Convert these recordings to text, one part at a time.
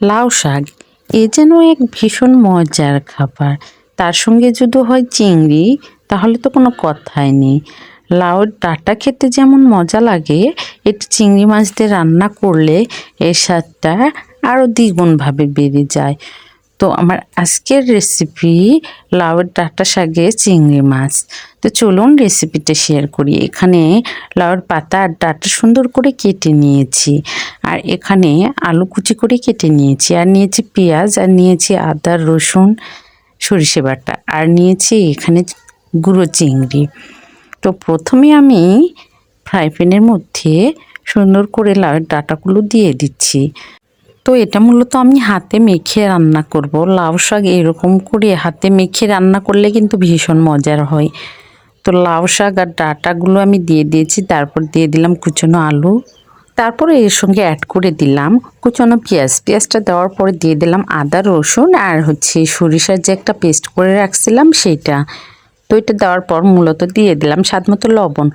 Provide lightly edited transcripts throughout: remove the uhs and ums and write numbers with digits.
লাউ শাক এ যেন এক ভীষণ মজার খাবার। তার সঙ্গে যদি হয় চিংড়ি, তাহলে তো কোনো কথাই নেই। লাউয়ের ডাঁটা খেতে যেমন মজা লাগে, এটা চিংড়ি মাছ দিয়ে রান্না করলে এর স্বাদটা আরও দ্বিগুণভাবে বেড়ে যায়। তো আমার আজকের রেসিপি লাউয়ের ডাঁটা শাকে চিংড়ি মাছ। তো চলুন রেসিপিটা শেয়ার করি। এখানে লাউয়ের পাতা আর ডাঁটা সুন্দর করে কেটে নিয়েছি, আর এখানে আলু কুচি করে কেটে নিয়েছি, আর নিয়েছি পেঁয়াজ, আর নিয়েছি আদা রসুন সরিষে বাটা, আর নিয়েছি এখানে গুঁড়ো চিংড়ি। তো প্রথমে আমি ফ্রাই প্যানের মধ্যে সুন্দর করে লাউয়ের ডাঁটাগুলো দিয়ে দিচ্ছি। তো এটা মূলত আমি হাতে মেখে রান্না করব। লাউ শাক এরকম করে হাতে মেখে রান্না করলে কিন্তু ভীষণ মজার হয়। তো লাউ শাক আর ডাঁটাগুলো আমি দিয়ে দিয়েছি, তারপর দিয়ে দিলাম কুচনো আলু, তারপরে এর সঙ্গে অ্যাড করে দিলাম কুচনো পেঁয়াজ। পেঁয়াজটা দেওয়ার পরে দিয়ে দিলাম আদা রসুন আর সরিষার যে একটা পেস্ট করে রাখছিলাম সেইটা। তো এটা দেওয়ার পর মূলত দিয়ে দিলাম স্বাদ মতো লবণ।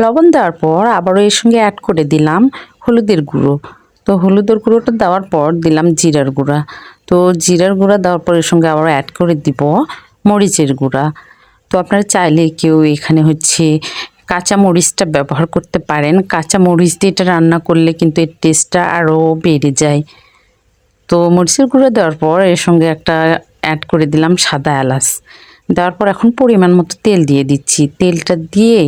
লবণ দেওয়ার পর আবারও এর সঙ্গে অ্যাড করে দিলাম হলুদের গুঁড়ো। তো হলুদের গুঁড়োটা দেওয়ার পর দিলাম জিরার গুঁড়া। তো জিরার গুঁড়া দেওয়ার পর এর সঙ্গে আবার অ্যাড করে দিব মরিচের গুঁড়া। তো আপনারা চাইলে কেউ এখানে কাঁচা মরিচটা ব্যবহার করতে পারেন। কাঁচা মরিচ দিয়ে এটা রান্না করলে কিন্তু এর টেস্টটা আরও বেড়ে যায়। তো মরিচের গুঁড়ো দেওয়ার পর এর সঙ্গে একটা অ্যাড করে দিলাম সাদা এলাচ। দেওয়ার পর এখন পরিমাণ মতো তেল দিয়ে দিচ্ছি। তেলটা দিয়ে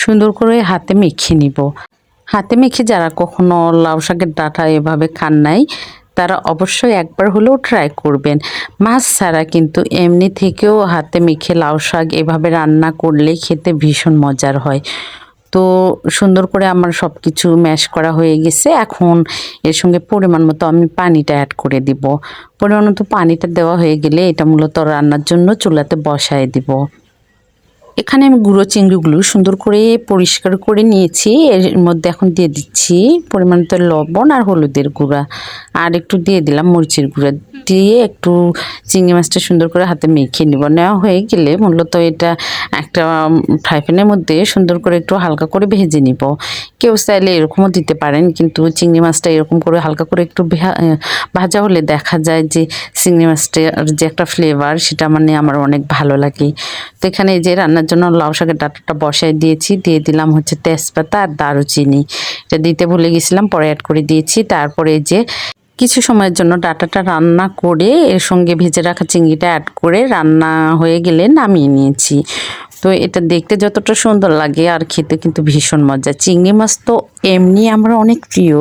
সুন্দর করে হাতে মেখে নিব। হাতে মেখে যারা কখনো লাউ শাকের ডাঁটা এভাবে খান নাই, তারা অবশ্যই একবার হলেও ট্রাই করবেন। মাছ ছাড়া কিন্তু এমনি থেকেও হাতে মেখে লাউ শাক এভাবে রান্না করলে খেতে ভীষণ মজার হয়। তো সুন্দর করে আমার সব কিছু ম্যাশ করা হয়ে গেছে। এখন এর সঙ্গে পরিমাণ মতো আমি পানিটা অ্যাড করে দিব। পরিমাণ মতো পানিটা দেওয়া হয়ে গেলে এটা মূলত রান্নার জন্য চুলাতে বসায় দিব। এখানে আমি গুঁড়ো চিংড়িগুলো সুন্দর করে পরিষ্কার করে নিয়েছি। এর মধ্যে এখন দিয়ে দিচ্ছি পরিমাণ মতো লবণ আর হলুদের গুঁড়া, আর একটু দিয়ে দিলাম মরিচের গুঁড়া। দিয়ে একটু চিংড়ি মাছটা সুন্দর করে হাতে মেখে নিব। নেওয়া হয়ে গেলে মূলত এটা একটা ফ্রাই প্যানের মধ্যে সুন্দর করে একটু হালকা করে ভেজে নিব। কেউ চাইলে এরকমও দিতে পারেন, কিন্তু চিংড়ি মাছটা এরকম করে হালকা করে একটু ভাজা হলে দেখা যায় যে চিংড়ি মাছটার যে একটা ফ্লেভার, সেটা আমার অনেক ভালো লাগে। তো এখানে যে রান্নার জন্য লাউ শাকের ডাঁটাটা বসাই দিয়েছি, দিয়ে দিলাম তেজপাতা আর দারুচিনি। এটা দিতে ভুলে গেছিলাম, পরে অ্যাড করে দিয়েছি। তারপরে যে কিছু সময়ের জন্য ডাঁটাটা রান্না করে এর সঙ্গে ভেজে রাখা চিংড়িটা অ্যাড করে রান্না হয়ে গেলে নামিয়ে নিয়েছি। তো এটা দেখতে যতটা সুন্দর লাগে আর খেতে কিন্তু ভীষণ মজা। চিংড়ি মাছ তো এমনি আমার অনেক প্রিয়,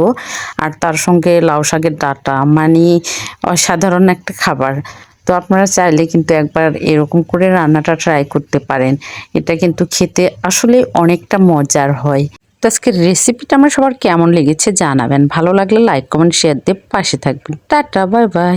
আর তার সঙ্গে লাউ শাকের ডাঁটা অসাধারণ একটা খাবার। তো আপনারা চাইলে কিন্তু একবার এরকম করে রান্নাটা ট্রাই করতে পারেন। এটা কিন্তু খেতে আসলে অনেকটা মজার হয়। তো আজকের রেসিপিটা আমার সবার কেমন লেগেছে জানাবেন। ভালো লাগলে লাইক কমেন্ট শেয়ার দিয়ে পাশে থাকবেন। Tata, bye bye.